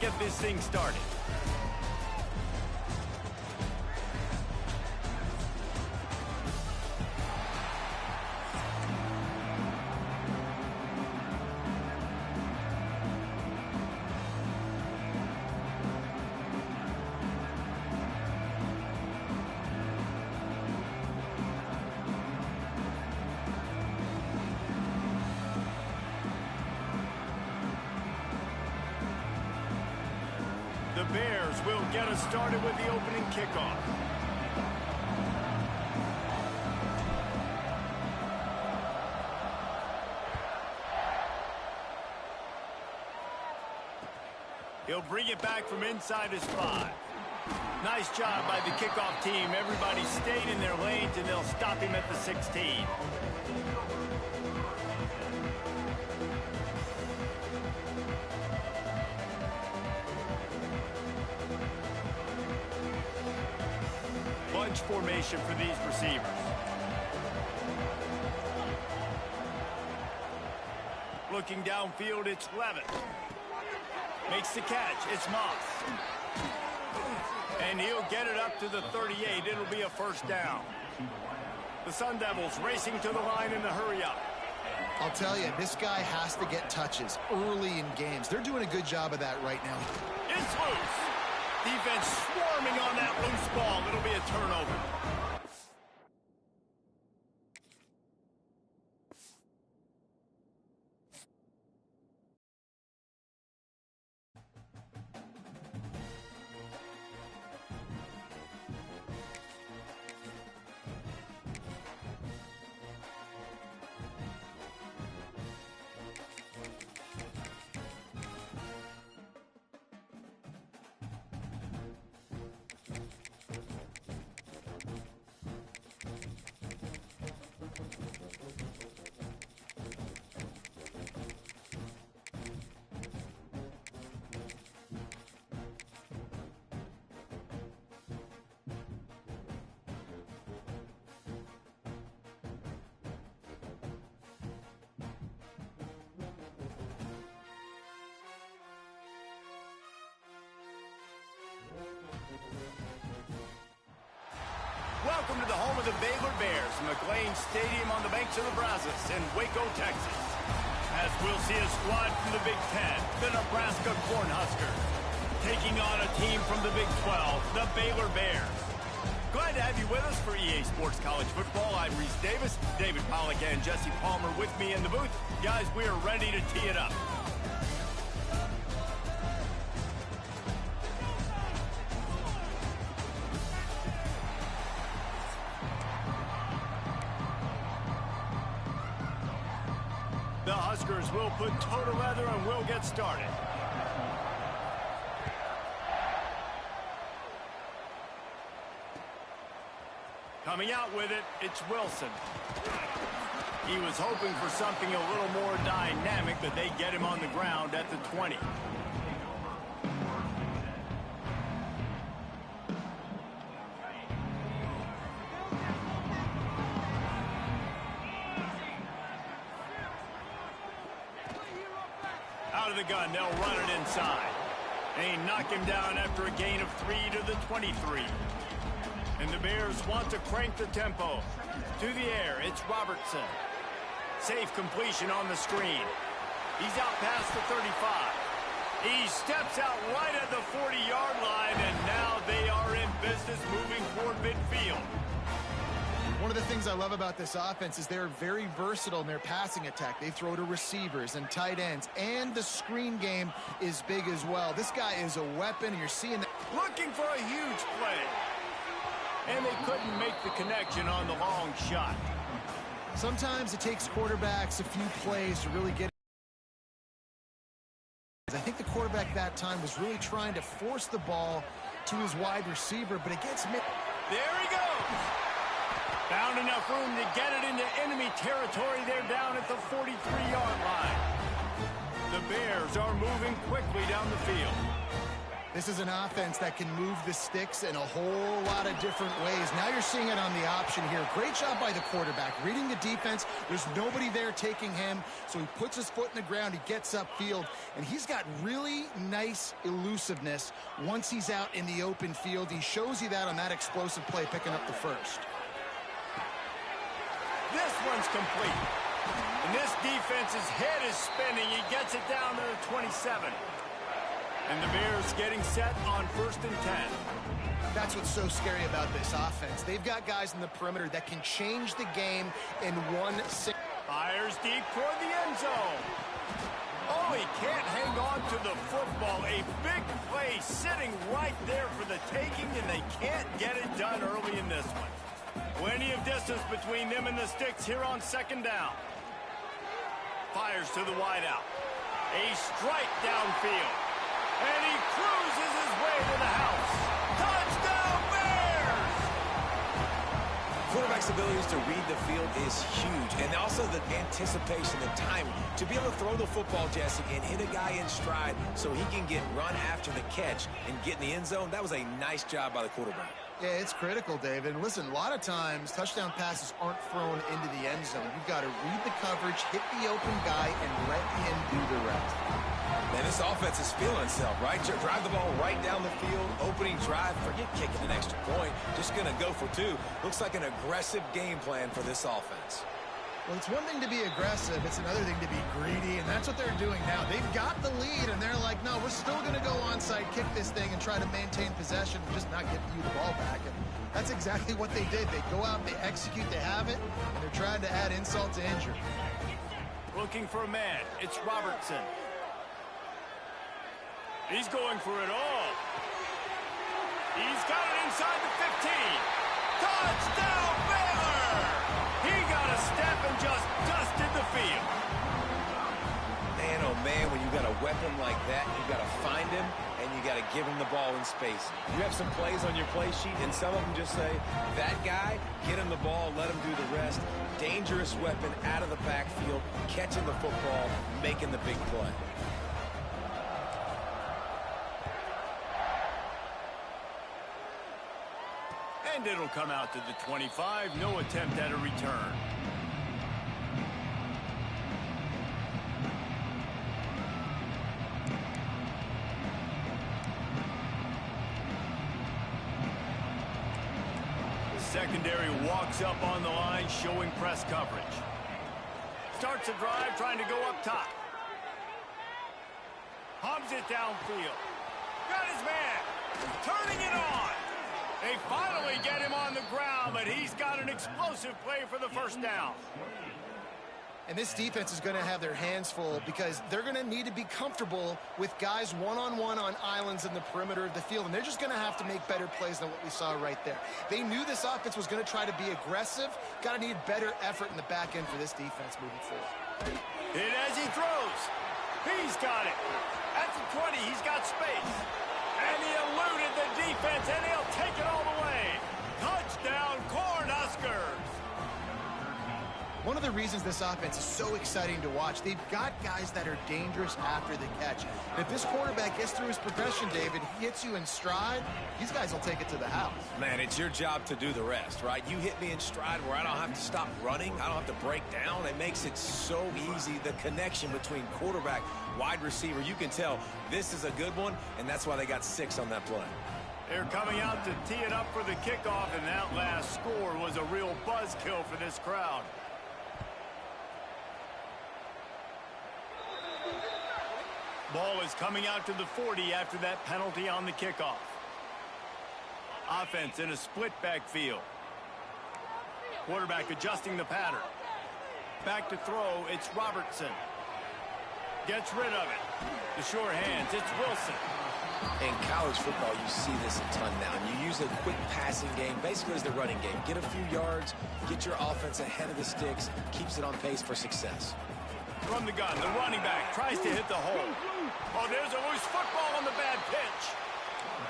Get this thing started. The Bears will get us started with the opening kickoff. He'll bring it back from inside his 5. Nice job by the kickoff team. Everybody stayed in their lanes, and they'll stop him at the 16. Bunch formation for these receivers. Looking downfield, it's Levitt. Makes the catch. It's Moss. And he'll get it up to the 38. It'll be a first down. The Sun Devils racing to the line in the hurry-up. I'll tell you, this guy has to get touches early in games. They're doing a good job of that right now. It's loose. Defense swarming on that loose ball. It'll be a turnover. Welcome to the home of the Baylor Bears, McLean Stadium on the banks of the Brazos in Waco, Texas. As we'll see a squad from the Big Ten, the Nebraska Cornhuskers, taking on a team from the Big 12, the Baylor Bears. Glad to have you with us for EA Sports College Football. I'm Reese Davis, David Pollack and Jesse Palmer with me in the booth. Guys, we are ready to tee it up. The Huskers will put toe to leather and we'll get started. Coming out with it, it's Wilson. He was hoping for something a little more dynamic, but they get him on the ground at the 20. Out of the gun, they'll run it inside. They knock him down after a gain of 3 to the 23. And the Bears want to crank the tempo. To the air, it's Robertson. Safe completion on the screen. He's out past the 35. He steps out right at the 40-yard line, and now they are in business moving toward midfield. One of the things I love about this offense is they're very versatile in their passing attack. They throw to receivers and tight ends, and the screen game is big as well. This guy is a weapon, and you're seeing that. Looking for a huge play. And they couldn't make the connection on the long shot. Sometimes it takes quarterbacks a few plays to really get. I think the quarterback that time was really trying to force the ball to his wide receiver, but it gets missed. There he goes. Found enough room to get it into enemy territory. They're down at the 43-yard line. The Bears are moving quickly down the field. This is an offense that can move the sticks in a whole lot of different ways. Now you're seeing it on the option here. Great job by the quarterback. Reading the defense, there's nobody there taking him, so he puts his foot in the ground, he gets upfield, and he's got really nice elusiveness once he's out in the open field. He shows you that on that explosive play, picking up the first. This one's complete. And this defense's head is spinning. He gets it down to the 27. And the Bears getting set on 1st and 10. That's what's so scary about this offense. They've got guys in the perimeter that can change the game in one single. Fires deep toward the end zone. Oh, he can't hang on to the football. A big play sitting right there for the taking, and they can't get it done early in this one. Plenty of distance between them and the sticks here on 2nd down. Fires to the wideout. A strike downfield. And he cruises his way to the house. Touchdown, Bears! Quarterback's abilities to read the field is huge. And also the anticipation, the timing. To be able to throw the football, Jesse, and hit a guy in stride so he can get run after the catch and get in the end zone, that was a nice job by the quarterback. Yeah, it's critical, David. And listen, a lot of times touchdown passes aren't thrown into the end zone. You've got to read the coverage, hit the open guy, and let him do the rest. Man, this offense is feeling itself, right? Drive the ball right down the field, opening drive, forget kicking an extra point, just going to go for 2. Looks like an aggressive game plan for this offense. Well, it's one thing to be aggressive. It's another thing to be greedy, and that's what they're doing now. They've got the lead, and they're like, no, we're still going to go onside, kick this thing, and try to maintain possession, and just not give you the ball back. And that's exactly what they did. They go out, they execute, they have it, and they're trying to add insult to injury. Looking for a man. It's Robertson. He's going for it all. He's got it inside the 15. Touchdown, Baylor! He got a step and just dusted the field. Man, oh man, when you got a weapon like that, you got to find him and you got to give him the ball in space. You have some plays on your play sheet, and some of them just say, that guy, get him the ball, let him do the rest. Dangerous weapon out of the backfield, catching the football, making the big play. And it'll come out to the 25. No attempt at a return. The secondary walks up on the line, showing press coverage. Starts a drive, trying to go up top. Hums it downfield. Got his man. Turning it on. They finally get him on the ground, but he's got an explosive play for the 1st down. And this defense is going to have their hands full because they're going to need to be comfortable with guys one-on-one on islands in the perimeter of the field, and they're just going to have to make better plays than what we saw right there. They knew this offense was going to try to be aggressive. Got to need better effort in the back end for this defense moving forward. Hit as he throws. He's got it. At the 20, he's got space. And he eluded the defense, and he'll take it all the way. Touchdown, Cornhuskers. One of the reasons this offense is so exciting to watch, they've got guys that are dangerous after the catch. And if this quarterback gets through his progression, David, he hits you in stride, these guys will take it to the house. Man, it's your job to do the rest, right? You hit me in stride where I don't have to stop running. I don't have to break down. It makes it so easy. The connection between quarterback, wide receiver, you can tell this is a good one, and that's why they got 6 on that play. They're coming out to tee it up for the kickoff, and that last score was a real buzzkill for this crowd. Ball is coming out to the 40 after that penalty on the kickoff. Offense in a split backfield. Quarterback adjusting the pattern. Back to throw, it's Robertson. Gets rid of it. The sure hands, it's Wilson. In college football, you see this a ton now. And you use a quick passing game, basically as the running game. Get a few yards, get your offense ahead of the sticks, keeps it on pace for success. From the gun, the running back tries to hit the hole. Oh, there's a loose football on the bad pitch.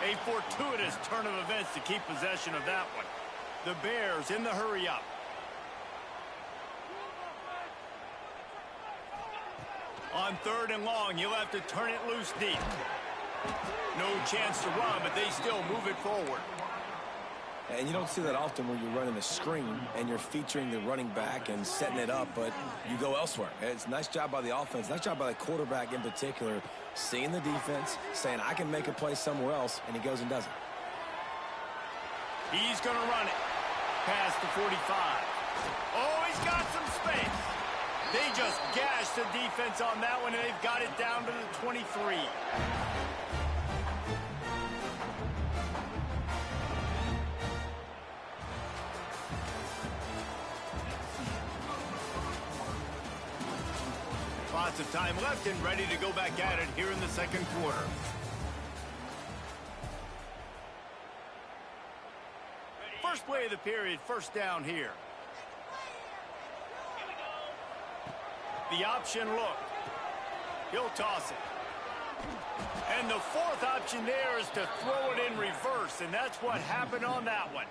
A fortuitous turn of events to keep possession of that one. The Bears in the hurry up. On 3rd and long, he'll have to turn it loose deep. No chance to run, but they still move it forward. And you don't see that often when you're running a screen and you're featuring the running back and setting it up, but you go elsewhere. It's a nice job by the offense, nice job by the quarterback in particular, seeing the defense, saying, I can make a play somewhere else, and he goes and does it. He's going to run it. Past the 45. Oh, he's got some space. They just gashed the defense on that one, and they've got it down to the 23. Lots of time left and ready to go back at it here in the second quarter. First play of the period, first down here. The option look. He'll toss it. And the fourth option there is to throw it in reverse, and that's what happened on that one.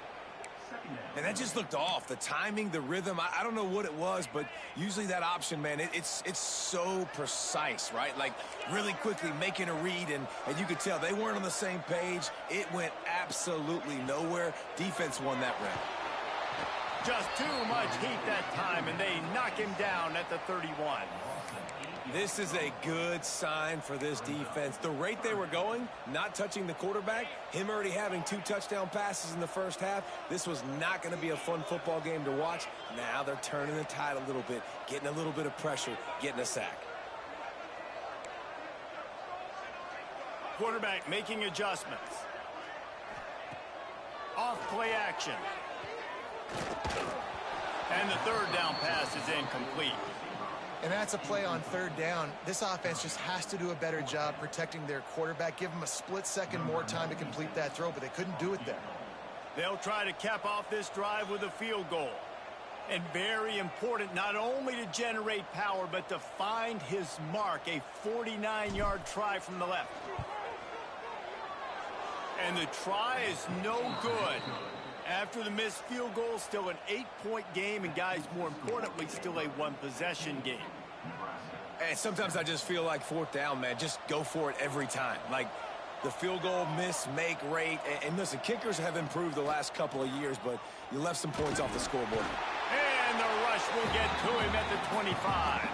And that just looked off. The timing, the rhythm, I don't know what it was, but usually that option, man, it's so precise, right? Like really quickly making a read, and you could tell they weren't on the same page. It went absolutely nowhere. Defense won that round. Just too much heat that time, and they knock him down at the 31. This is a good sign for this defense. The rate they were going, not touching the quarterback, him already having 2 touchdown passes in the first half, this was not going to be a fun football game to watch. Now they're turning the tide a little bit, getting a little bit of pressure, getting a sack. Quarterback making adjustments. Off play action. And the third down pass is incomplete. And that's a play on third down. This offense just has to do a better job protecting their quarterback. Give them a split second more time to complete that throw, but they couldn't do it there. They'll try to cap off this drive with a field goal. And very important, not only to generate power, but to find his mark, a 49-yard try from the left. And the try is no good. After the missed field goal, still an 8-point game, and guys, more importantly, still a one-possession game. And sometimes I just feel like fourth down, man, just go for it every time. Like the field goal miss, make rate. And listen, kickers have improved the last couple of years, but you left some points off the scoreboard. And the rush will get to him at the 25.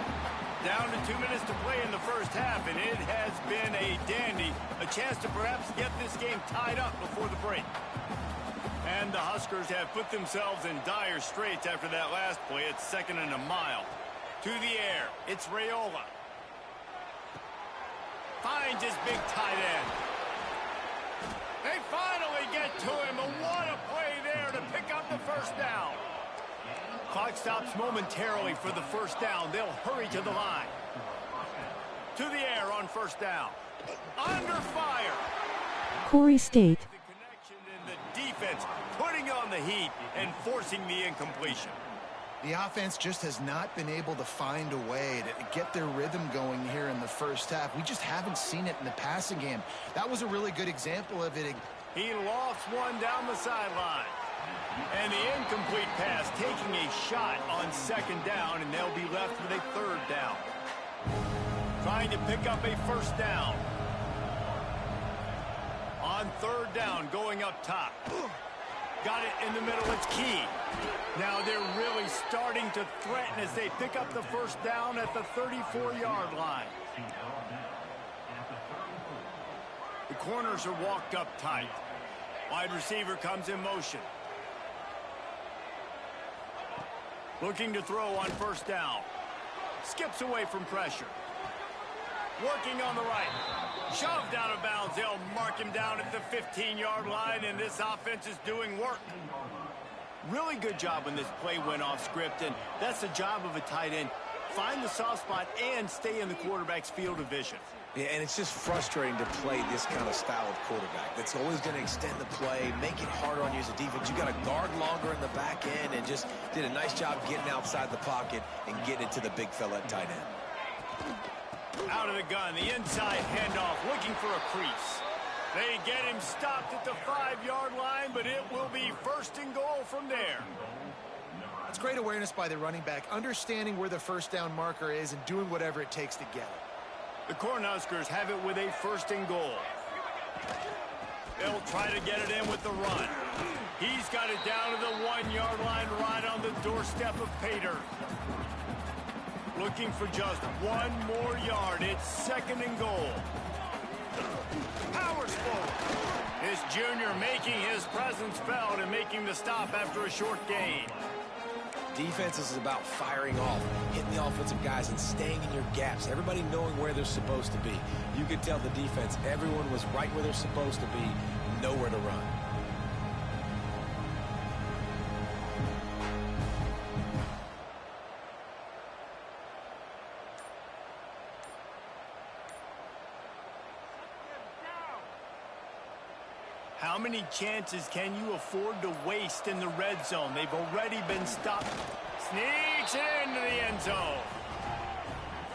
Down to 2 minutes to play in the first half, and it has been a dandy. A chance to perhaps get this game tied up before the break. And the Huskers have put themselves in dire straits after that last play. It's 2nd and a mile. To the air, it's Raiola. Finds his big tight end. They finally get to him, and what a play there to pick up the first down. Clock stops momentarily for the first down. They'll hurry to the line. To the air on first down. Under fire. Corey State. The defense putting on the heat and forcing the incompletion. The offense just has not been able to find a way to get their rhythm going here in the first half. We just haven't seen it in the passing game. That was a really good example of it. He lofts one down the sideline. And the incomplete pass taking a shot on second down, and they'll be left with a third down. Trying to pick up a first down. On third down, going up top. Got it in the middle, it's key. Now they're really starting to threaten as they pick up the first down at the 34-yard line. The corners are walked up tight. Wide receiver comes in motion. Looking to throw on first down. Skips away from pressure. Working on the right. Shoved out of bounds. They'll mark him down at the 15-yard line, and this offense is doing work. Really good job when this play went off script, and that's the job of a tight end. Find the soft spot and stay in the quarterback's field of vision. Yeah, and it's just frustrating to play this kind of style of quarterback. That's always going to extend the play, make it harder on you as a defense. You got to guard longer in the back end, and just did a nice job getting outside the pocket and getting it to the big fella at tight end. Out of the gun, the inside handoff, looking for a crease. They get him stopped at the 5-yard line, but it will be first and goal from there. It's great awareness by the running back, understanding where the first down marker is and doing whatever it takes to get it. The Cornhuskers have it with a first and goal. They'll try to get it in with the run. He's got it down to the 1-yard line right on the doorstep of Pater. Looking for just one more yard. It's 2nd and goal. Powers forward. This junior making his presence felt and making the stop after a short gain. Defense is about firing off, hitting the offensive guys and staying in your gaps. Everybody knowing where they're supposed to be. You could tell the defense, everyone was right where they're supposed to be, nowhere to run. How many chances can you afford to waste in the red zone? They've already been stopped. Sneaks it into the end zone.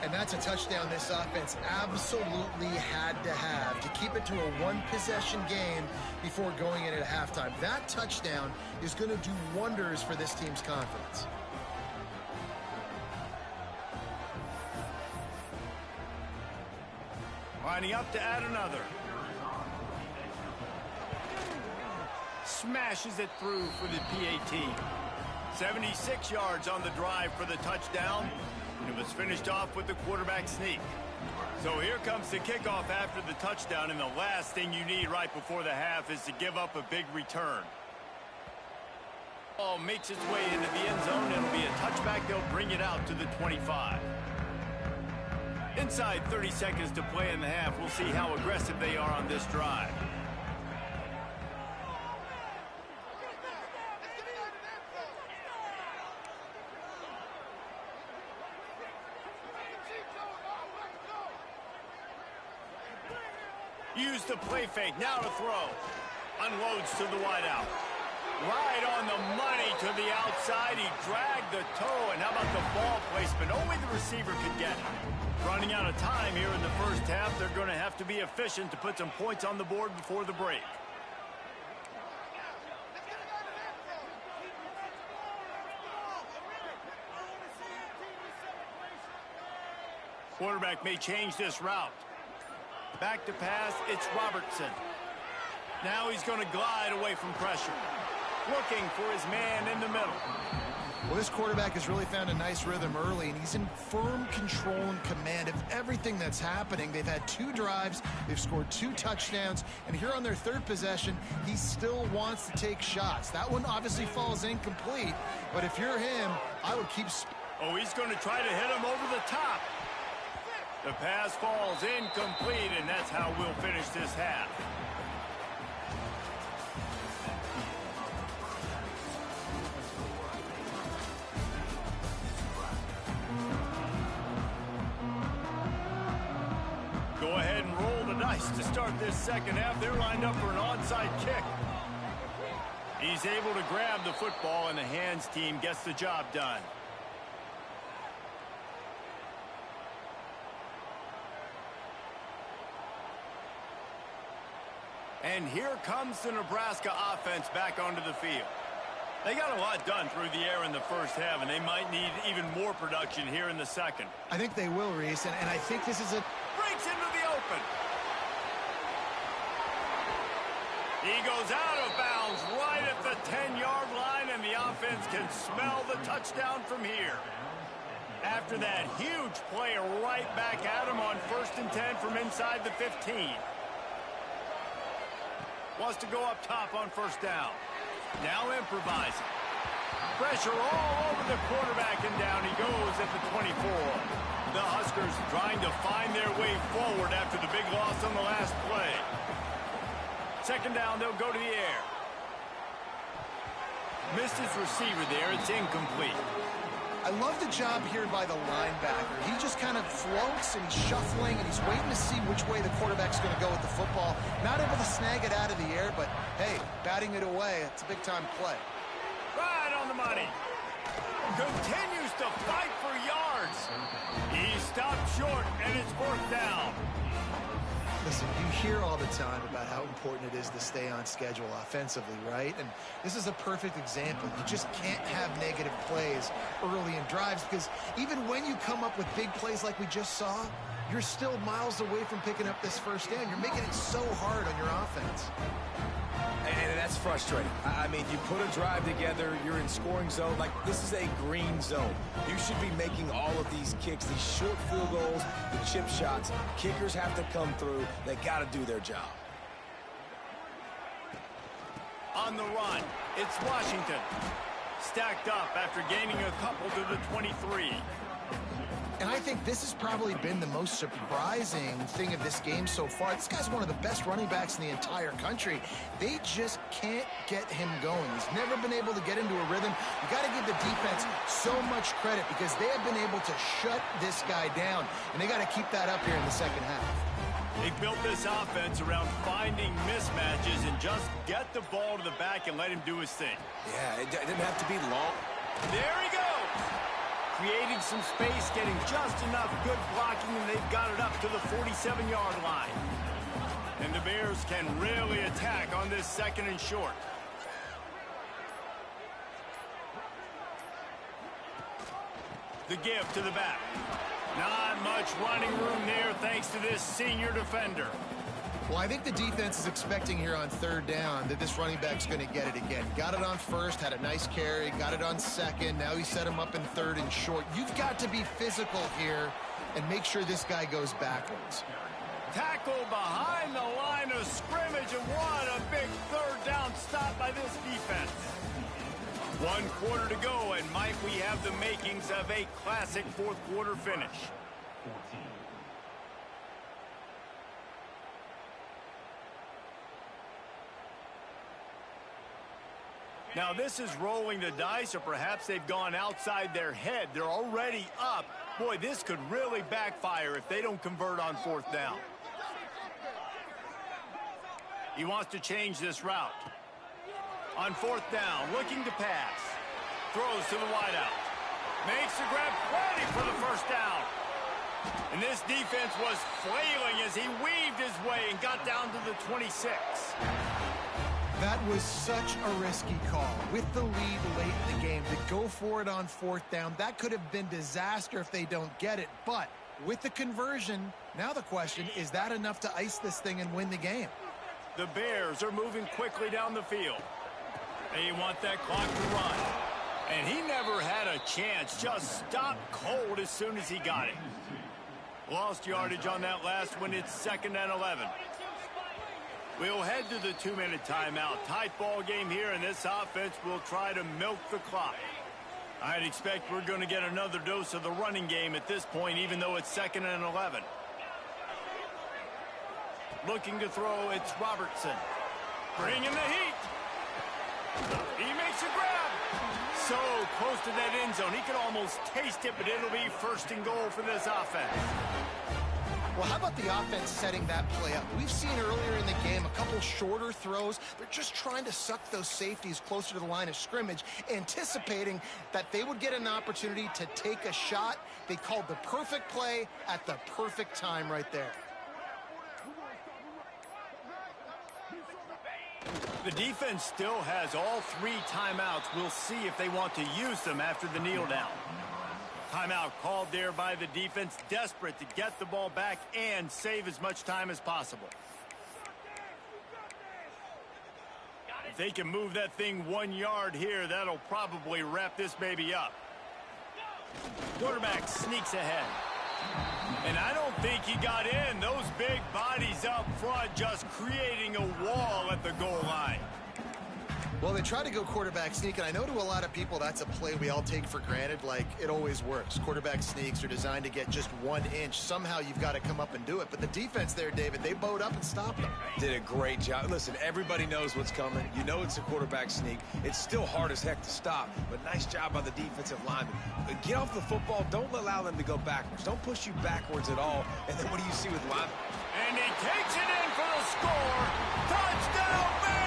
And that's a touchdown this offense absolutely had to have to keep it to a one-possession game before going in at halftime. That touchdown is going to do wonders for this team's confidence. Lining up to add another. Smashes it through for the PAT. 76 yards on the drive for the touchdown. And it was finished off with the quarterback sneak. So here comes the kickoff after the touchdown, and the last thing you need right before the half is to give up a big return. Ball makes its way into the end zone. It'll be a touchback. They'll bring it out to the 25. Inside 30 seconds to play in the half. We'll see how aggressive they are on this drive. Use the play fake. Now to throw. Unloads to the wideout. Right on the money to the outside. He dragged the toe. And how about the ball placement? Only the receiver could get it. Running out of time here in the first half. They're going to have to be efficient to put some points on the board before the break. Quarterback may change this route. Back to pass, it's Robertson. Now he's going to glide away from pressure. Looking for his man in the middle. Well, this quarterback has really found a nice rhythm early, and he's in firm control and command of everything that's happening. They've had 2 drives, they've scored 2 touchdowns, and here on their 3rd possession, he still wants to take shots. That one obviously falls incomplete, but if you're him, I would keep... Oh, he's going to try to hit him over the top. The pass falls incomplete, and that's how we'll finish this half. Go ahead and roll the dice to start this second half. They're lined up for an onside kick. He's able to grab the football, and the hands team gets the job done. And here comes the Nebraska offense back onto the field. They got a lot done through the air in the first half, and they might need even more production here in the second. I think they will, Reese, and I think this is a... Breaks into the open. He goes out of bounds right at the 10-yard line, and the offense can smell the touchdown from here. After that huge play right back at him on 1st and 10 from inside the 15. Wants to go up top on 1st down. Now improvising. Pressure all over the quarterback, and down he goes at the 24. The Huskers trying to find their way forward after the big loss on the last play. 2nd down, they'll go to the air. Missed his receiver there. It's incomplete. I love the job here by the linebacker. He just kind of floats, and he's shuffling, and he's waiting to see which way the quarterback's going to go with the football. Not able to snag it out of the air, but, hey, batting it away, it's a big-time play. Right on the money. Continues to fight for yards. He stopped short, and it's 4th down. Listen, you hear all the time about how important it is to stay on schedule offensively, right? And this is a perfect example. You just can't have negative plays early in drives, because even when you come up with big plays like we just saw, you're still miles away from picking up this 1st down. You're making it so hard on your offense. That's frustrating. I mean, you put a drive together, you're in scoring zone. Like, this is a green zone. You should be making all of these kicks, these short field goals, the chip shots. Kickers have to come through. They got to do their job. On the run, it's Washington. Stacked up after gaining a couple to the 23. And I think this has probably been the most surprising thing of this game so far. This guy's one of the best running backs in the entire country. They just can't get him going. He's never been able to get into a rhythm. You got to give the defense so much credit because they have been able to shut this guy down. And they got to keep that up here in the second half. They built this offense around finding mismatches and just get the ball to the back and let him do his thing. Yeah, it didn't have to be long. There he goes. Creating some space, getting just enough good blocking, and they've got it up to the 47-yard line. And the Bears can really attack on this second and short. The give to the back. Not much running room there thanks to this senior defender. Well, I think the defense is expecting here on third down that this running back's going to get it again. Got it on first, had a nice carry, got it on second. Now he set him up in third and short. You've got to be physical here and make sure this guy goes backwards. Tackle behind the line of scrimmage, and what a big third down stop by this defense. 1 quarter to go, and might we have the makings of a classic fourth quarter finish. Now this is rolling the dice, or perhaps they've gone outside their head. They're already up. Boy, this could really backfire if they don't convert on fourth down. He wants to change this route. On fourth down, looking to pass. Throws to the wideout. Makes the grab, plenty for the first down. And this defense was flailing as he weaved his way and got down to the 26. That was such a risky call. With the lead late in the game, to go for it on fourth down, that could have been disaster if they don't get it. But with the conversion, now the question, is that enough to ice this thing and win the game? The Bears are moving quickly down the field. They want that clock to run. And he never had a chance. Just stopped cold as soon as he got it. Lost yardage on that last one. It's 2nd and 11. We'll head to the 2-minute timeout. Tight ball game here, and this offense will try to milk the clock. I'd expect we're going to get another dose of the running game at this point, even though it's 2nd and 11. Looking to throw, it's Robertson. Bringing the heat. He makes a grab. So close to that end zone. He could almost taste it, but it'll be 1st and goal for this offense. Well, how about the offense setting that play up? We've seen earlier in the game a couple shorter throws. They're just trying to suck those safeties closer to the line of scrimmage, anticipating that they would get an opportunity to take a shot. They called the perfect play at the perfect time right there. The defense still has all 3 timeouts. We'll see if they want to use them after the kneel down. Timeout called there by the defense, desperate to get the ball back and save as much time as possible. If they can move that thing 1 yard here, that'll probably wrap this baby up. Quarterback sneaks ahead. And I don't think he got in. Those big bodies up front just creating a wall at the goal line. Well, they try to go quarterback sneak, and I know to a lot of people that's a play we all take for granted, like it always works. Quarterback sneaks are designed to get just 1 inch. Somehow you've got to come up and do it. But the defense there, David, they bowed up and stopped them. Did a great job. Listen, everybody knows what's coming. You know it's a quarterback sneak. It's still hard as heck to stop, but nice job by the defensive lineman. Get off the football. Don't allow them to go backwards. Don't push you backwards at all. And then what do you see with linemen? And he takes it in for the score. Touchdown, Bears!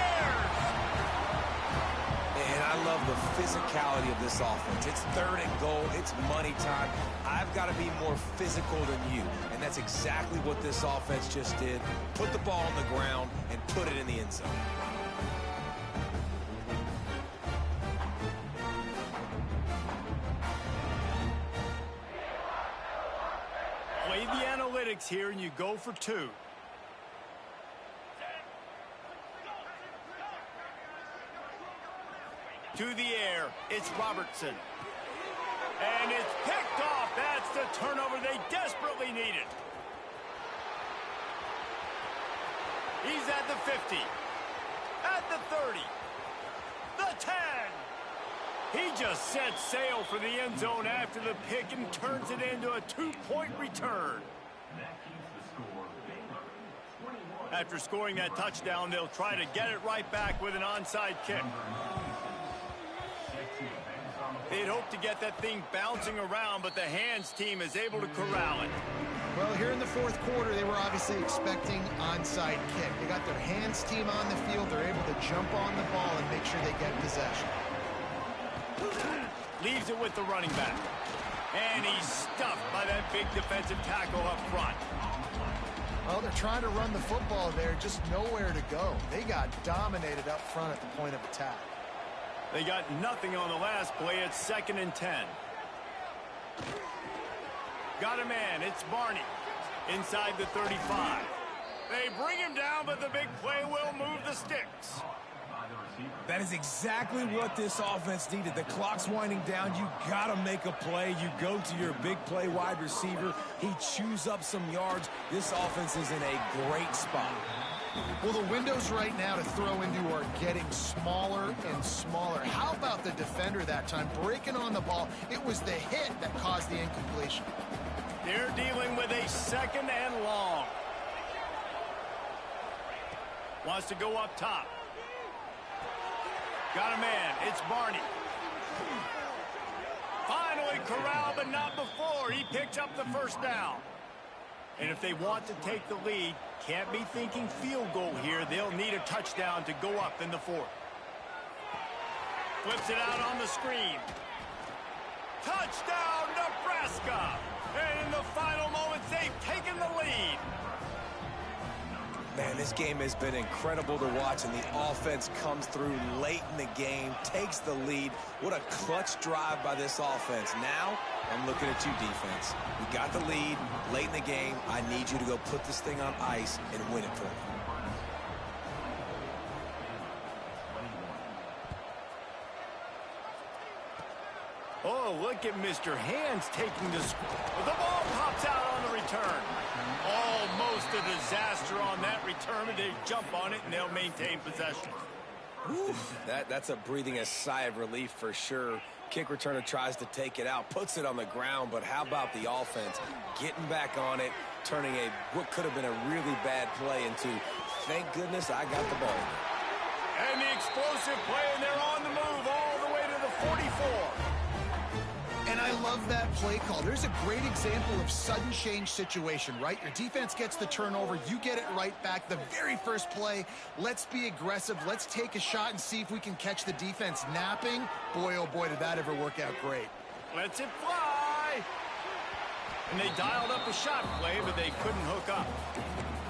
And I love the physicality of this offense. It's 3rd and goal. It's money time. I've got to be more physical than you. And that's exactly what this offense just did. Put the ball on the ground and put it in the end zone. Play the analytics here, and you go for 2. To the air, it's Robertson. And it's picked off. That's the turnover they desperately needed. He's at the 50. At the 30. The 10. He just set sail for the end zone after the pick and turns it into a 2-point return. After scoring that touchdown, they'll try to get it right back with an onside kick. They'd hope to get that thing bouncing around, but the hands team is able to corral it. Well, here in the fourth quarter, they were obviously expecting onside kick. They got their hands team on the field. They're able to jump on the ball and make sure they get possession. Leaves it with the running back. And he's stuffed by that big defensive tackle up front. Well, they're trying to run the football there, just nowhere to go. They got dominated up front at the point of attack. They got nothing on the last play. It's 2nd and 10. Got a man. It's Barney. Inside the 35. They bring him down, but the big play will move the sticks. That is exactly what this offense needed. The clock's winding down. You got to make a play. You go to your big play wide receiver. He chews up some yards. This offense is in a great spot. Well, the windows right now to throw into are getting smaller and smaller. How about the defender that time breaking on the ball? It was the hit that caused the incompletion. They're dealing with a 2nd and long. Wants to go up top. Got a man. It's Barney. Finally corralled, but not before. He picks up the first down. And if they want to take the lead, can't be thinking field goal here. They'll need a touchdown to go up in the 4th. Flips it out on the screen. Touchdown, Nebraska! And in the final moments, they've taken the lead. Man, this game has been incredible to watch, and the offense comes through late in the game, takes the lead. What a clutch drive by this offense. Now, I'm looking at you, defense. You got the lead late in the game. I need you to go put this thing on ice and win it for me. Oh, look at Mr. Hands taking the ball pops out on the return. Almost a disaster on that return, but they jump on it and they'll maintain possession. Whew, that's a breathing a sigh of relief for sure. Kick returner tries to take it out, puts it on the ground, but how about the offense getting back on it, turning what could have been a really bad play into, thank goodness I got the ball. And the explosive play, and they're on the move all the way to the 44. And I love that play call. There's a great example of sudden change situation, right? Your defense gets the turnover. You get it right back. The very first play, let's be aggressive. Let's take a shot and see if we can catch the defense napping. Boy, oh boy, did that ever work out great. Lets it fly. And they dialed up a shot play, but they couldn't hook up.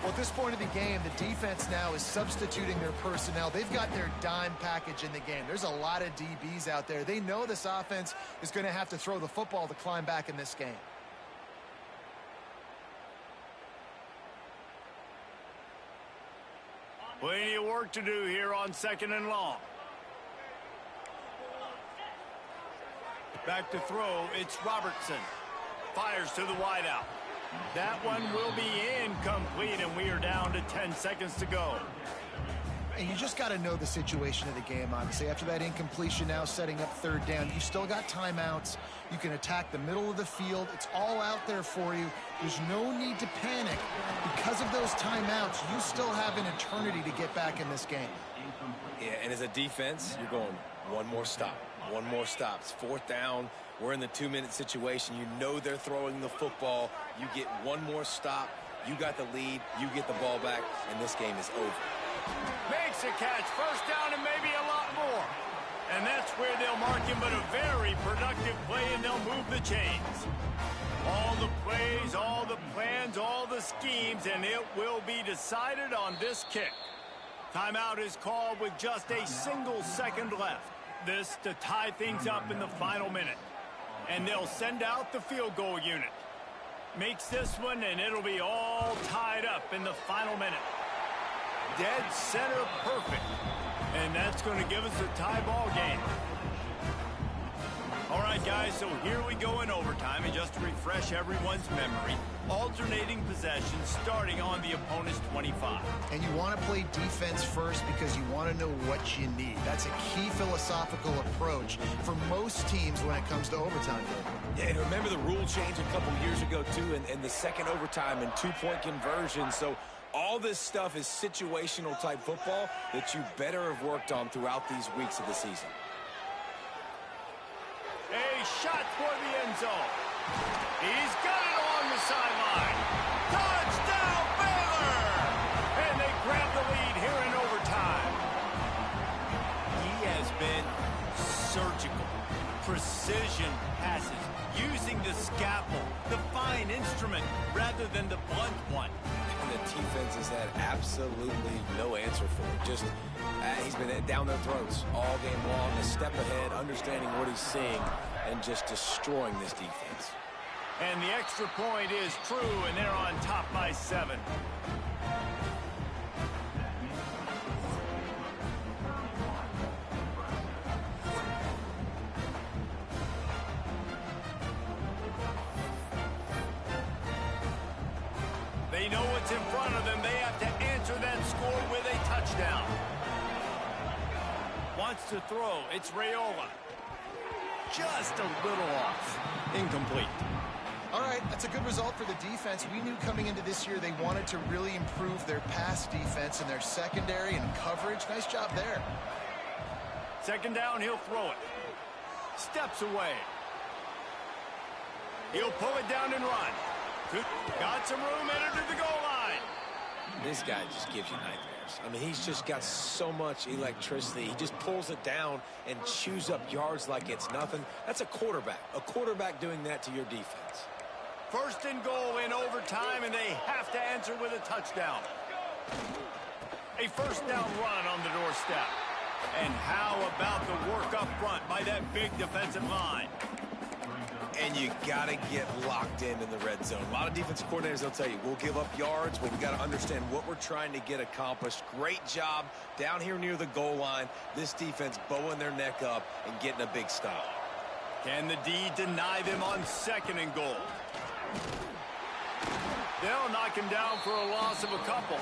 Well, at this point of the game, the defense now is substituting their personnel. They've got their dime package in the game. There's a lot of DBs out there. They know this offense is going to have to throw the football to climb back in this game. Plenty of work to do here on 2nd and long. Back to throw, it's Robertson. Fires to the wideout. That one will be incomplete, and we are down to 10 seconds to go. And you just got to know the situation of the game, obviously. After that incompletion, now setting up 3rd down, you still got timeouts. You can attack the middle of the field. It's all out there for you. There's no need to panic. Because of those timeouts, you still have an eternity to get back in this game. Yeah, and as a defense, you're going one more stop. One more stop. It's 4th down. We're in the 2-minute situation. You know they're throwing the football. You get one more stop. You got the lead. You get the ball back, and this game is over. Makes a catch. First down and maybe a lot more. And that's where they'll mark him, but a very productive play, and they'll move the chains. All the plays, all the plans, all the schemes, and it will be decided on this kick. Timeout is called with just a single second left. This to tie things up in the final minute. And they'll send out the field goal unit. Makes this one, and it'll be all tied up in the final minute. Dead center perfect. And that's going to give us a tie ball game. All right, guys, so here we go in overtime. And just to refresh everyone's memory, alternating possessions starting on the opponent's 25. And you want to play defense first because you want to know what you need. That's a key philosophical approach for most teams when it comes to overtime. Yeah, and remember the rule change a couple years ago, too, and the second overtime and two-point conversion. So all this stuff is situational type football that you better have worked on throughout these weeks of the season. A shot for the end zone. He's got it along the sideline. Touchdown, Baylor! And they grab the lead here in overtime. He has been surgical. Precision passes, using the scalpel, the fine instrument, rather than the blunt one. And the defense has had absolutely no answer for it. Just, he's been down their throats all game long, a step ahead, understanding what he's seeing, and just destroying this defense. And the extra point is true, and they're on top by 7. They know what's in front of them. They have to answer that score with a touchdown. Wants to throw. It's Raiola. Just a little off. Incomplete. All right, that's a good result for the defense. We knew coming into this year they wanted to really improve their pass defense and their secondary and coverage. Nice job there. Second down, he'll throw it. Steps away. He'll pull it down and run. Got some room, headed to the goal line. This guy just gives you nightmares. I mean, he's just got so much electricity. He just pulls it down and chews up yards like it's nothing. That's a quarterback. A quarterback doing that to your defense. First and goal in overtime, and they have to answer with a touchdown. A first down run on the doorstep. And how about the work up front by that big defensive line? And you got to get locked in the red zone. A lot of defensive coordinators, they'll tell you, we'll give up yards, but we got to understand what we're trying to get accomplished. Great job down here near the goal line. This defense bowing their neck up and getting a big stop. Can the D deny them on second and goal? They'll knock him down for a loss of a couple.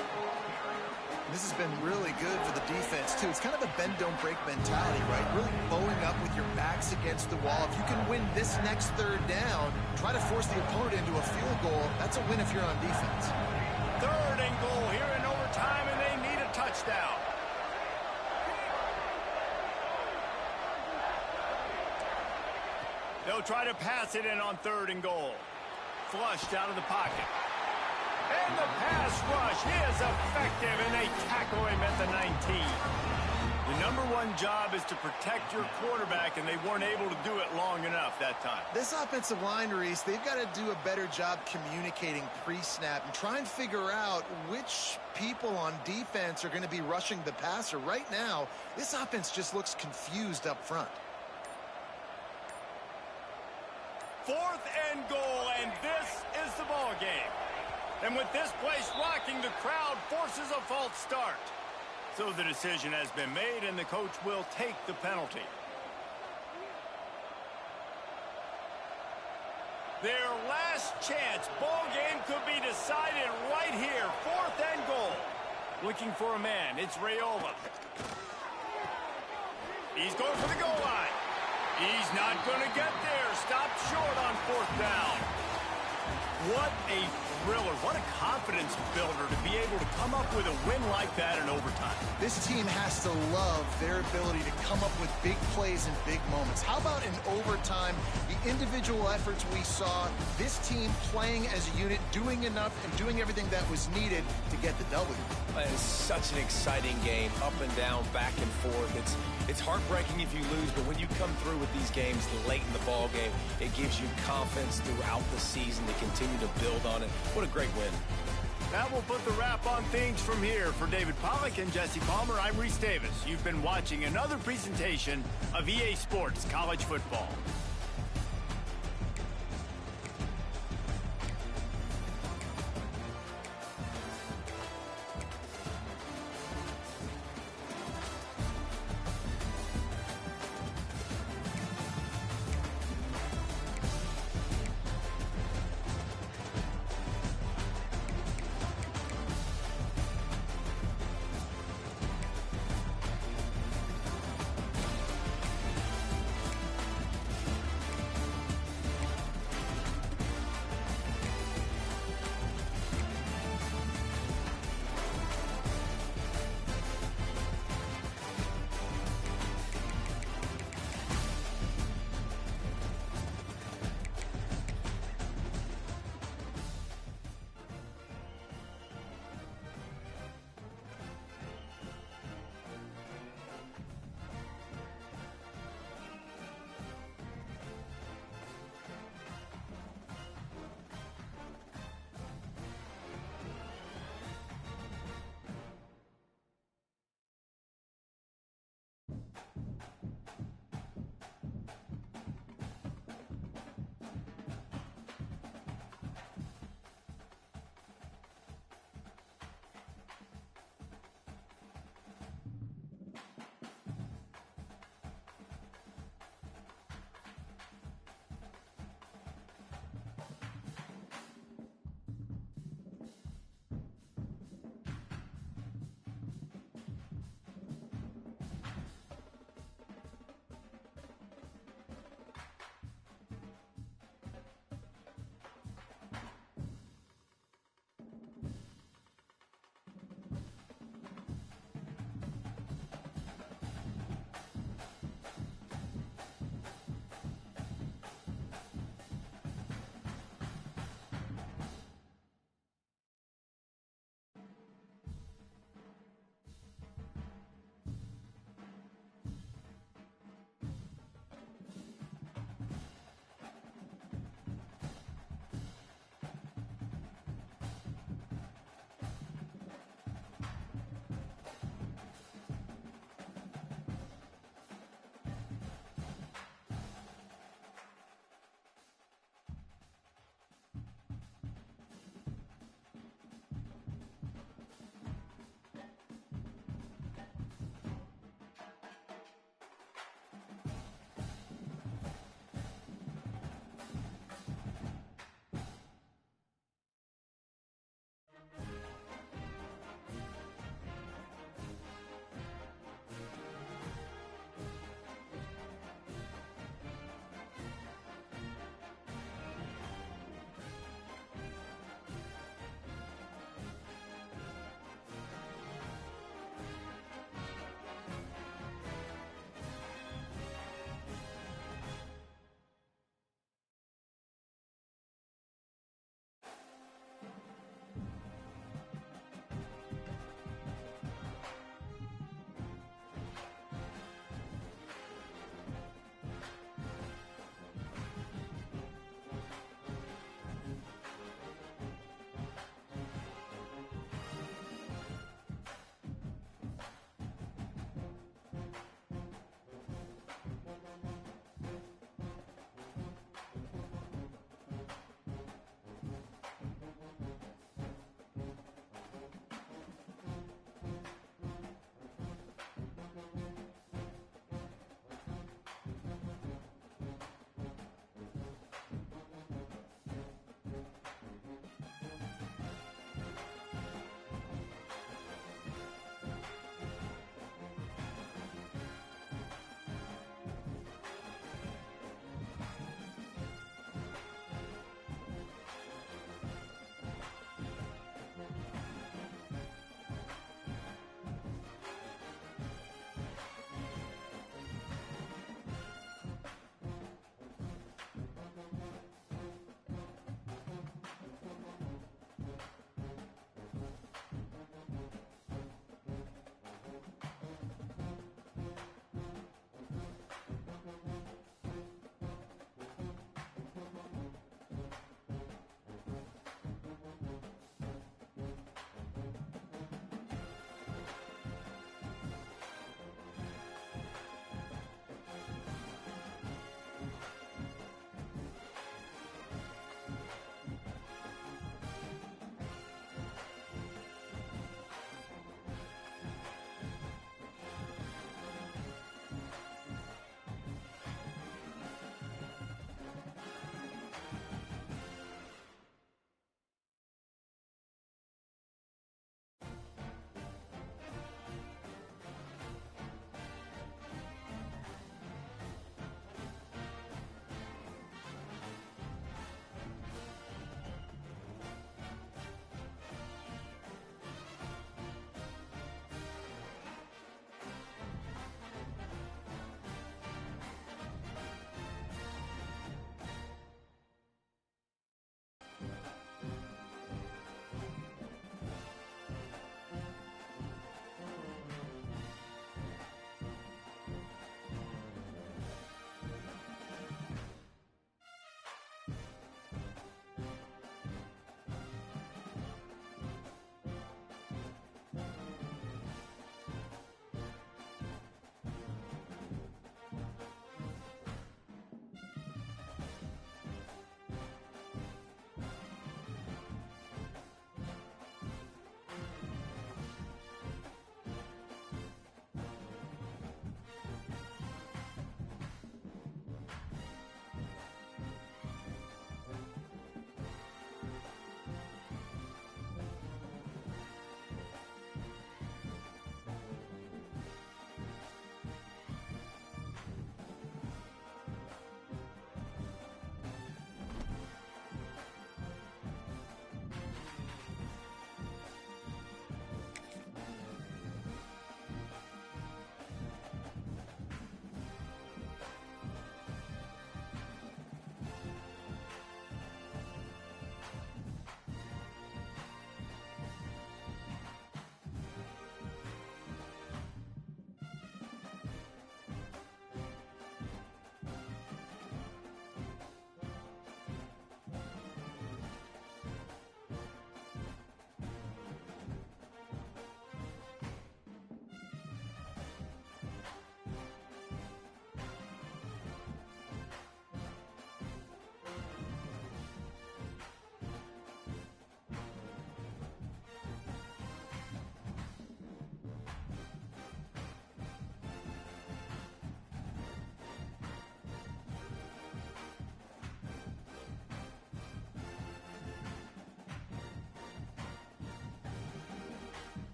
This has been really good for the defense, too. It's kind of a bend-don't-break mentality, right? Really bowing up with your backs against the wall. If you can win this next third down, try to force the opponent into a field goal. That's a win if you're on defense. Third and goal here in overtime, and they need a touchdown. They'll try to pass it in on third and goal. Flushed out of the pocket. And the pass rush is effective, and they tackle him at the 19. The number one job is to protect your quarterback, and they weren't able to do it long enough that time. This offensive line, Reese, they've got to do a better job communicating pre-snap and try and figure out which people on defense are going to be rushing the passer. Right now, this offense just looks confused up front. Fourth and goal, and this is the ball game. And with this place rocking, the crowd forces a false start. So the decision has been made, and the coach will take the penalty. Their last chance. Ball game could be decided right here. Fourth and goal. Looking for a man. It's Raiola. He's going for the goal line. He's not going to get there. Stopped short on fourth down. What a thriller. What a confidence builder to be able to come up with a win like that in overtime. This team has to love their ability to come up with big plays and big moments. How about in overtime, the individual efforts we saw, this team playing as a unit, doing enough and doing everything that was needed to get the W. It's such an exciting game, up and down, back and forth. It's heartbreaking if you lose, but when you come through with these games late in the ball game, it gives you confidence throughout the season to continue to build on it. What a great win. That will put the wrap on things from here. For David Pollack and Jesse Palmer, I'm Reese Davis. You've been watching another presentation of EA Sports College Football.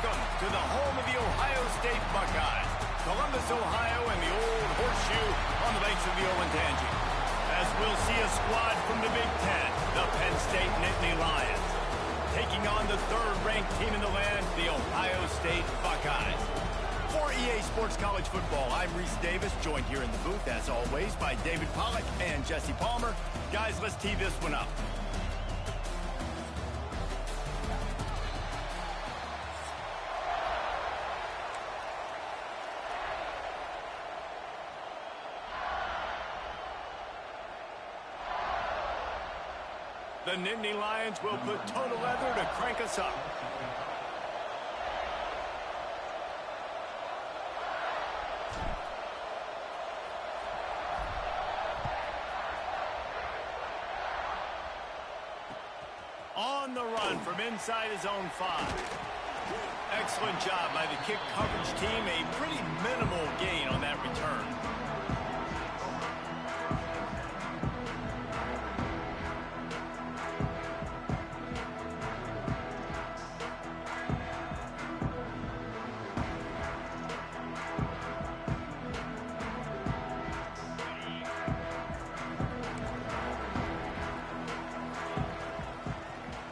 Welcome to the home of the Ohio State Buckeyes. Columbus, Ohio, and the old horseshoe on the banks of the Olentangy. As we'll see a squad from the Big Ten, the Penn State Nittany Lions, taking on the third-ranked team in the land, the Ohio State Buckeyes. For EA Sports College Football, I'm Reese Davis, joined here in the booth, as always, by David Pollack and Jesse Palmer. Guys, let's tee this one up. The Nittany Lions will put total leather to crank us up. On the run from inside his own 5. Excellent job by the kick coverage team. A pretty minimal gain on that return.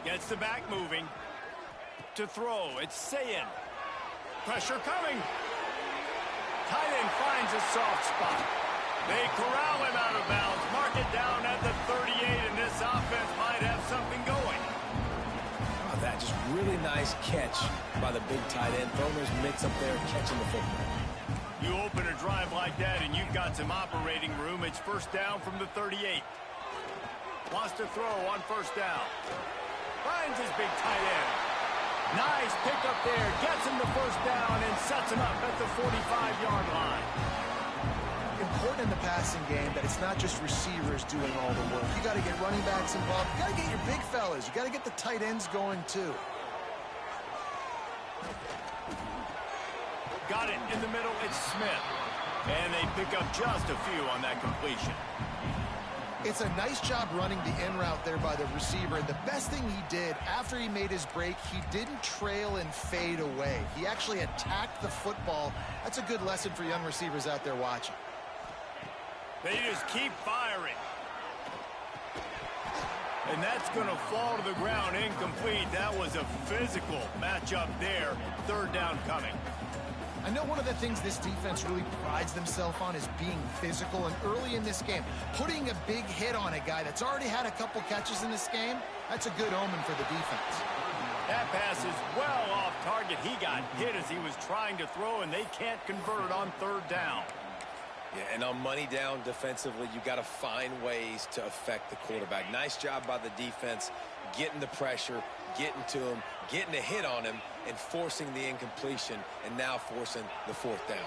Gets the back moving. To throw, it's Sayin. Pressure coming. Tight end finds a soft spot. They corral him out of bounds. Mark it down at the 38, and this offense might have something going. Oh, that just really nice catch by the big tight end. Throwing his mitts up there, catching the football. You open a drive like that, and you've got some operating room. It's first down from the 38. Wants to throw on first down. Finds his big tight end. Nice pickup there. Gets him the first down and sets him up at the 45-yard line. Important in the passing game that it's not just receivers doing all the work. You got to get running backs involved. You got to get your big fellas. You got to get the tight ends going too. Got it in the middle. It's Smith. And they pick up just a few on that completion. It's a nice job running the in route there by the receiver. And the best thing he did after he made his break, he didn't trail and fade away. He actually attacked the football. That's a good lesson for young receivers out there watching. They just keep firing. And that's going to fall to the ground incomplete. That was a physical matchup there. Third down coming. I know one of the things this defense really prides themselves on is being physical, and early in this game, putting a big hit on a guy that's already had a couple catches in this game, that's a good omen for the defense. That pass is well off target. He got hit as he was trying to throw, and they can't convert on third down. Yeah, and on money down defensively, you got to find ways to affect the quarterback. Nice job by the defense, getting the pressure, getting to him, getting a hit on him, and forcing the incompletion, and now forcing the fourth down.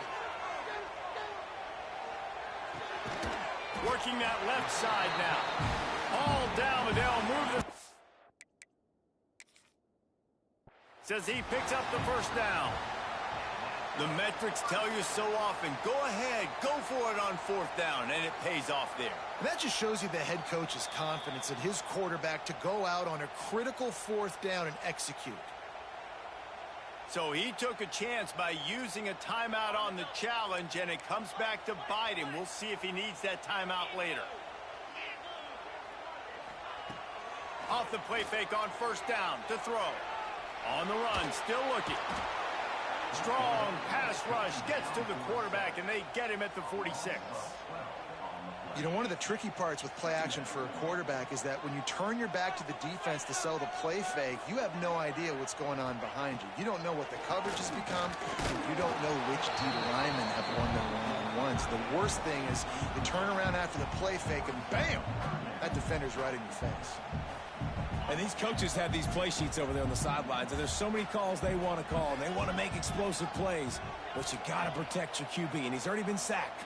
Working that left side now. All down, but they'll move the... Says he picks up the first down. The metrics tell you so often, go ahead, go for it on fourth down, and it pays off there. That just shows you the head coach's confidence in his quarterback to go out on a critical fourth down and execute. So he took a chance by using a timeout on the challenge, and it comes back to bite him. We'll see if he needs that timeout later. Off the play fake on first down to throw. On the run, still looking. Strong pass rush gets to the quarterback, and they get him at the 46. You know, one of the tricky parts with play action for a quarterback is that when you turn your back to the defense to sell the play fake, you have no idea what's going on behind you. You don't know what the coverage has become. You don't know which D linemen have won their one-on-ones. The worst thing is you turn around after the play fake, and bam, that defender's right in your face. And these coaches have these play sheets over there on the sidelines, and there's so many calls they want to call. They want to make explosive plays, but you got to protect your QB, and he's already been sacked.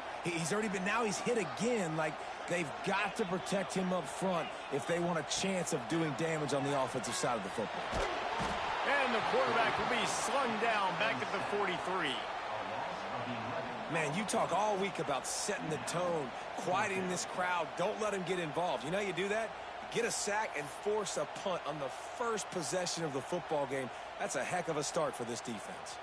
Now he's hit again. Like, they've got to protect him up front if they want a chance of doing damage on the offensive side of the football. And the quarterback will be slung down back at the 43. Man, you talk all week about setting the tone, quieting this crowd. Don't let him get involved. You know how you do that? Get a sack and force a punt on the first possession of the football game. That's a heck of a start for this defense.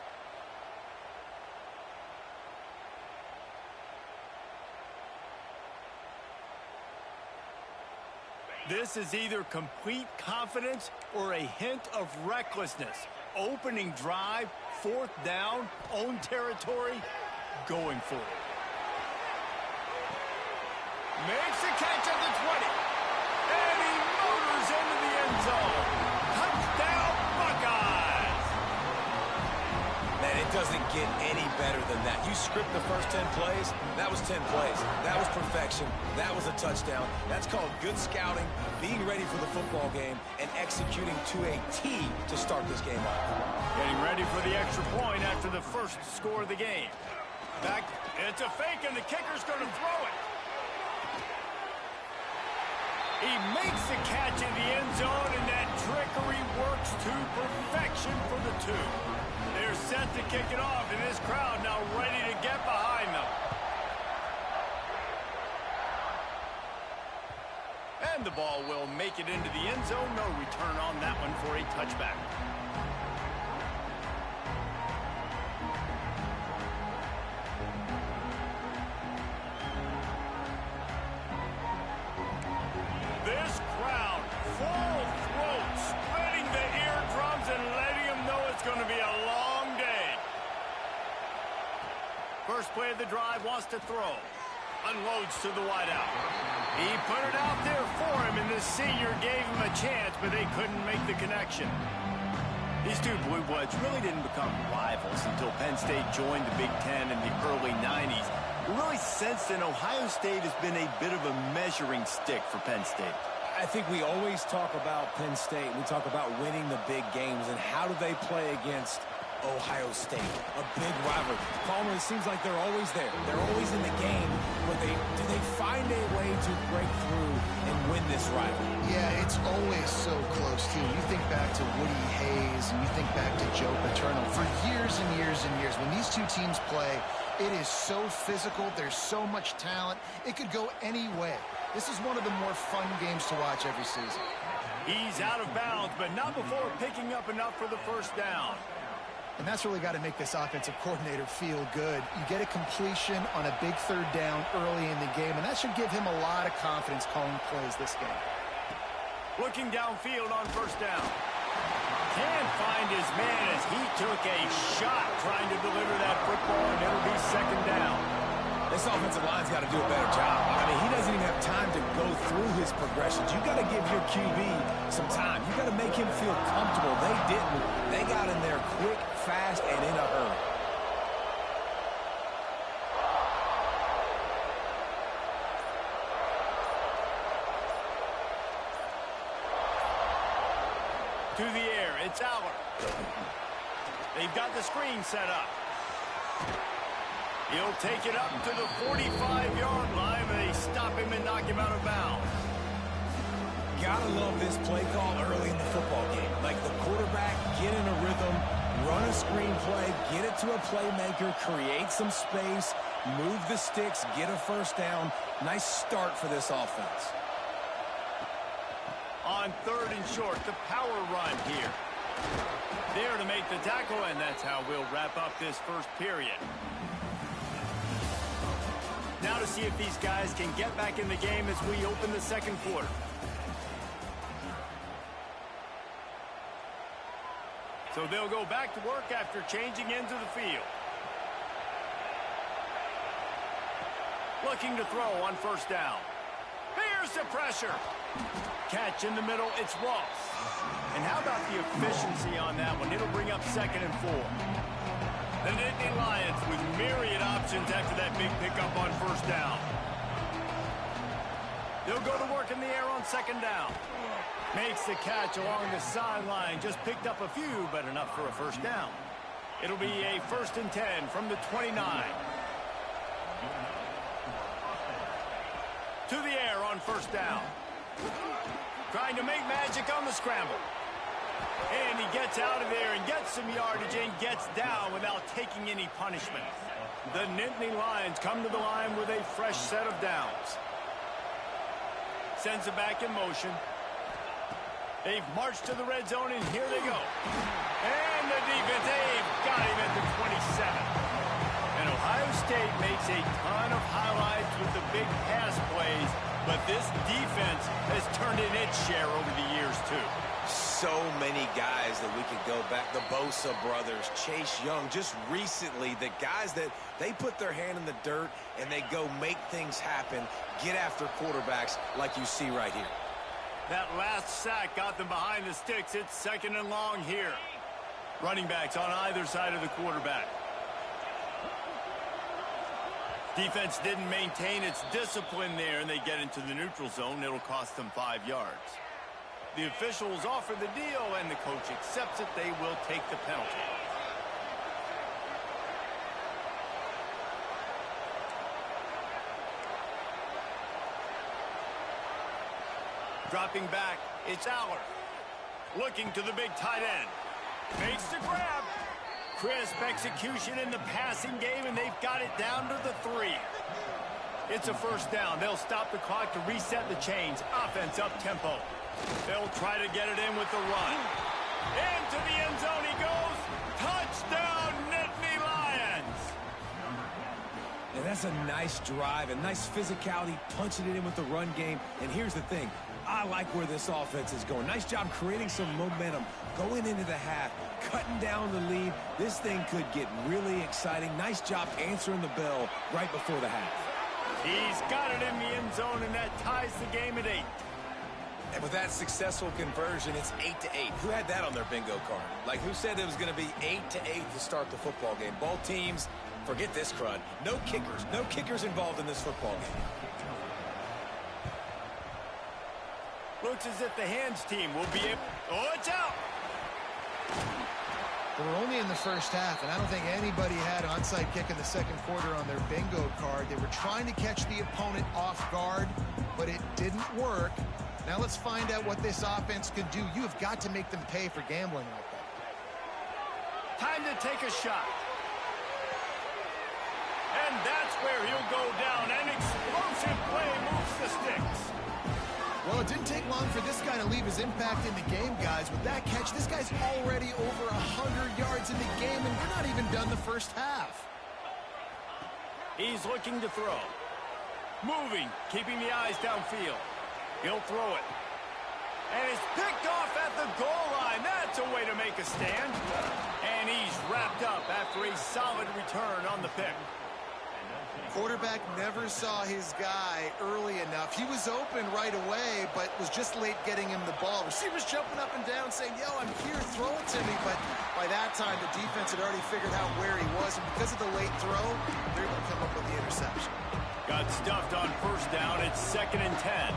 This is either complete confidence or a hint of recklessness. Opening drive, 4th down, own territory, going for it. Makes the catch at the 20. And he motors into the end zone. Touchdown, Buckeyes! Man, it doesn't get any better than that. You script the first 10 plays, that was 10 plays. That was perfection. That was a touchdown. That's called good scouting, being ready for the football game, and executing to a T to start this game off. Getting ready for the extra point after the first score of the game. Back, it's a fake, and the kicker's going to throw it. He makes the catch in the end zone, and that trickery works to perfection for the 2. They're set to kick it off, and this crowd now ready to get behind them. And the ball will make it into the end zone. No return on that one for a touchback. This crowd, full throat, splitting the eardrums and letting them know it's going to be a long day. First play of the drive, wants to throw. Unloads to the wideout. He put it out there for him, and the senior gave him a chance, but they couldn't make the connection. These two Blue Bloods really didn't become rivals until Penn State joined the Big Ten in the early 90s. We really sensed that Ohio State has been a bit of a measuring stick for Penn State. I think we always talk about Penn State. We talk about winning the big games, and how do they play against Ohio State, a big rivalry. Palmer, it seems like they're always there. They're always in the game, but do they find a way to break through and win this rivalry? Yeah, it's always so close, too. You think back to Woody Hayes, and you think back to Joe Paterno. For years and years and years, when these two teams play, it is so physical. There's so much talent. It could go any way. This is one of the more fun games to watch every season. He's out of bounds, but not before picking up enough for the first down. And that's really got to make this offensive coordinator feel good. You get a completion on a big 3rd down early in the game, and that should give him a lot of confidence calling plays this game. Looking downfield on first down. Can't find his man as he took a shot trying to deliver that football, and it'll be 2nd down. This offensive line's got to do a better job. I mean, he doesn't even have time to go through his progressions. You got to give your QB some time. You got to make him feel comfortable. They didn't. They got in there quick, fast, and in a hurry. To the air, it's Aller. They've got the screen set up. He'll take it up to the 45-yard line. They stop him and knock him out of bounds. Gotta love this play call early in the football game. Like the quarterback, get in a rhythm, run a screen play, get it to a playmaker, create some space, move the sticks, get a first down. Nice start for this offense. On 3rd and short, the power run here. There to make the tackle, and that's how we'll wrap up this first period. Now to see if these guys can get back in the game as we open the 2nd quarter. So they'll go back to work after changing into the field. Looking to throw on first down. Here's the pressure. Catch in the middle, it's Ross. And how about the efficiency on that one? It'll bring up 2nd and 4. The Nittany Lions with myriad options after that big pickup on first down. They'll go to work in the air on 2nd down. Makes the catch along the sideline. Just picked up a few, but enough for a first down. It'll be a 1st and 10 from the 29. To the air on first down. Trying to make magic on the scramble. And he gets out of there and gets some yardage and gets down without taking any punishment. The Nittany Lions come to the line with a fresh set of downs. sends it back in motion. They've marched to the red zone, and here they go. And the defense, they've got him at the 27. And Ohio State makes a ton of highlights with the big pass plays, but this defense has turned in its share over the years, too. So many guys that we could go back. The Bosa brothers, Chase Young, just recently, the guys that they put their hand in the dirt and they go make things happen, get after quarterbacks like you see right here. That last sack got them behind the sticks. It's 2nd and long here. Running backs on either side of the quarterback. Defense didn't maintain its discipline there, and they get into the neutral zone. It'll cost them 5 yards. The officials offer the deal, and the coach accepts it. They will take the penalty. Dropping back, it's Aller. Looking to the big tight end. Makes the grab. Crisp execution in the passing game, and they've got it down to the 3. It's a first down. They'll stop the clock to reset the chains. Offense up tempo. They'll try to get it in with the run. Into the end zone he goes. Touchdown, Nittany Lions. And that's a nice drive, a nice physicality, punching it in with the run game. And here's the thing. I like where this offense is going. Nice job creating some momentum, going into the half, cutting down the lead. This thing could get really exciting. Nice job answering the bell right before the half. He's got it in the end zone, and that ties the game at 8. And with that successful conversion, it's 8-8. Who had that on their bingo card? Like, who said it was going to be 8-8 to start the football game? Both teams, forget this crud. No kickers. No kickers involved in this football game. Looks as if the hands team will be able... Oh, it's out! We're only in the first half, and I don't think anybody had onside kick in the second quarter on their bingo card. They were trying to catch the opponent off guard, but it didn't work. Now let's find out what this offense can do. You have got to make them pay for gambling like that. Time to take a shot. And that's where he'll go down. An explosive play moves the sticks. Well, it didn't take long for this guy to leave his impact in the game, guys. With that catch, this guy's already over 100 yards in the game, and we're not even done the first half. He's looking to throw. Moving, keeping the eyes downfield. He'll throw it. And it's picked off at the goal line. That's a way to make a stand. And he's wrapped up after a solid return on the pick. Quarterback never saw his guy early enough. He was open right away, but was just late getting him the ball. Receivers jumping up and down saying, yo, I'm here, throw it to me. But by that time, the defense had already figured out where he was. And because of the late throw, they're able to come up with the interception. Got stuffed on first down. It's 2nd and 10.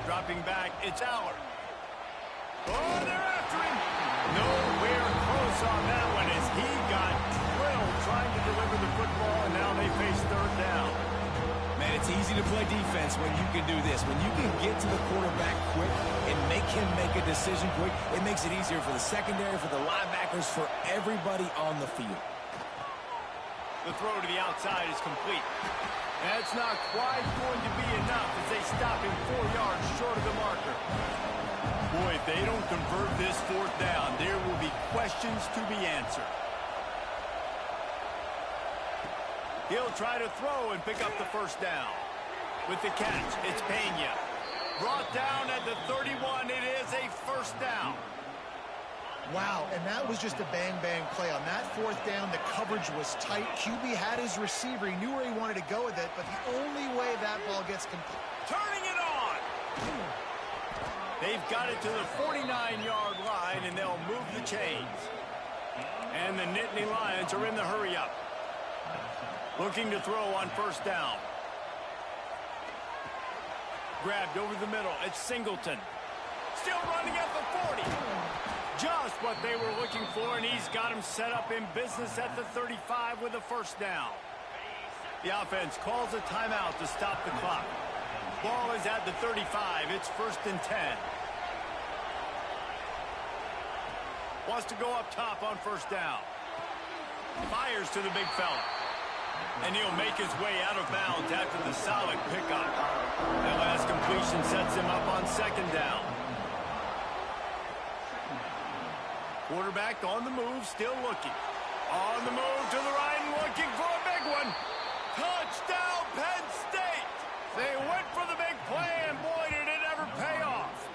Dropping back, it's Aller. Oh, they're after him. Nowhere close on that one as he got drilled trying to deliver the football, and now they face 3rd down. Man, it's easy to play defense when you can do this. When you can get to the quarterback quick and make him make a decision quick, it makes it easier for the secondary, for the linebackers, for everybody on the field. The throw to the outside is complete. That's not quite going to be enough as they stop him 4 yards short of the marker. Boy, if they don't convert this 4th down, there will be questions to be answered. He'll try to throw and pick up the first down. With the catch, it's Pena. Brought down at the 31, it is a first down. Wow, and that was just a bang-bang play. On that 4th down, the coverage was tight. QB had his receiver. He knew where he wanted to go with it, but the only way that ball gets complete. Turning it on! They've got it to the 49-yard line, and they'll move the chains. And the Nittany Lions are in the hurry-up. Looking to throw on first down. Grabbed over the middle. It's Singleton. Still running at the 40. Just what they were looking for, and he's got him set up in business at the 35 with a first down. The offense calls a timeout to stop the clock. Ball is at the 35. It's 1st and 10. Wants to go up top on first down. Fires to the big fella. And he'll make his way out of bounds after the solid pickup. That last completion sets him up on second down. Quarterback on the move, still looking. On the move to the right and looking for a big one. Touchdown, Penn State! They went for the big play, and boy, did it ever pay off.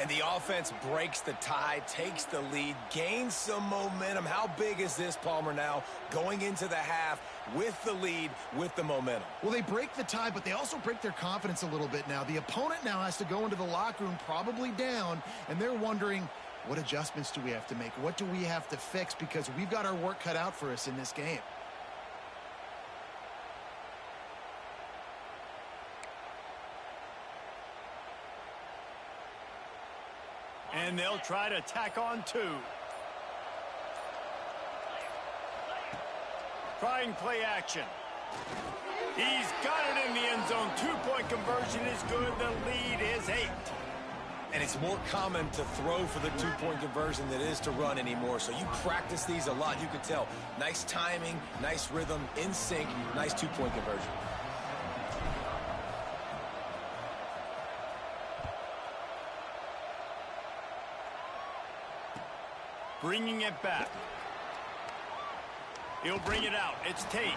And the offense breaks the tie, takes the lead, gains some momentum. How big is this, Palmer, now going into the half with the lead, with the momentum? Well, they break the tie, but they also break their confidence a little bit now. The opponent now has to go into the locker room probably down, and they're wondering, what adjustments do we have to make? What do we have to fix? Because we've got our work cut out for us in this game. And they'll try to tack on two. Trying play action. He's got it in the end zone. Two-point conversion is good. The lead is 8. And it's more common to throw for the two-point conversion than it is to run anymore. So you practice these a lot. You can tell. Nice timing, nice rhythm, in sync, nice two-point conversion. Bringing it back. He'll bring it out. It's Tate.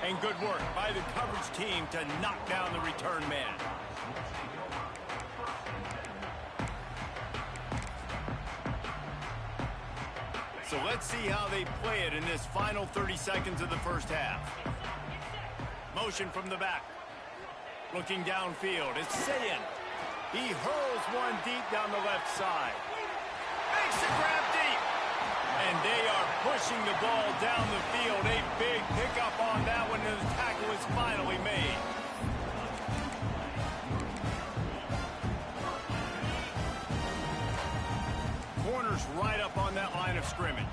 And good work by the coverage team to knock down the return man. So let's see how they play it in this final 30 seconds of the first half. Motion from the back. Looking downfield. It's Sayin. He hurls one deep down the left side. Makes the grab deep. And they are pushing the ball down the field. A big pickup on that one, and the tackle is finally made. Corner's right up on that line of scrimmage.